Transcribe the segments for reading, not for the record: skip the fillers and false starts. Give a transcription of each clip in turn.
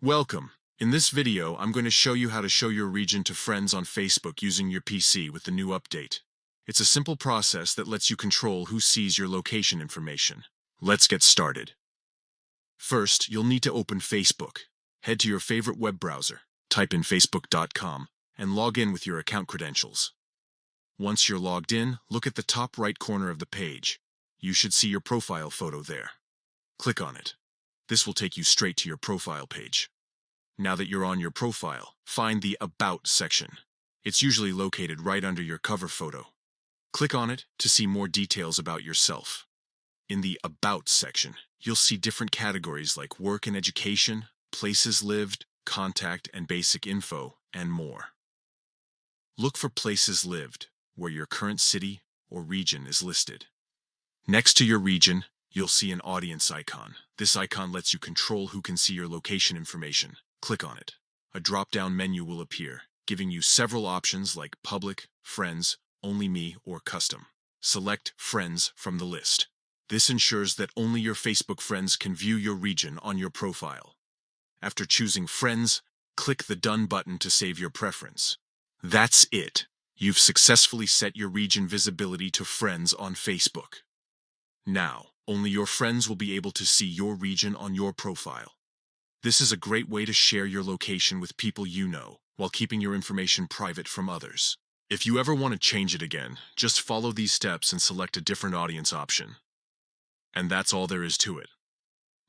Welcome. In this video, I'm going to show you how to show your region to friends on Facebook using your PC with the new update. It's a simple process that lets you control who sees your location information. Let's get started. First, you'll need to open Facebook. Head to your favorite web browser, type in facebook.com, and log in with your account credentials. Once you're logged in, look at the top right corner of the page. You should see your profile photo there. Click on it. This will take you straight to your profile page. Now that you're on your profile, find the About section. It's usually located right under your cover photo. Click on it to see more details about yourself. In the About section, you'll see different categories like work and education, places lived, contact and basic info, and more. Look for places lived, where your current city or region is listed. Next to your region, you'll see an audience icon. This icon lets you control who can see your location information. Click on it. A drop-down menu will appear, giving you several options like Public, Friends, Only Me, or Custom. Select Friends from the list. This ensures that only your Facebook friends can view your region on your profile. After choosing Friends, click the Done button to save your preference. That's it. You've successfully set your region visibility to friends on Facebook. Now, only your friends will be able to see your region on your profile. This is a great way to share your location with people you know, while keeping your information private from others. If you ever want to change it again, just follow these steps and select a different audience option. And that's all there is to it.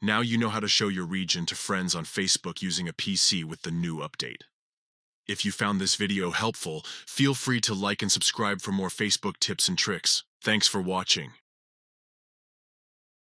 Now you know how to show your region to friends on Facebook using a PC with the new update. If you found this video helpful, feel free to like and subscribe for more Facebook tips and tricks. Thanks for watching.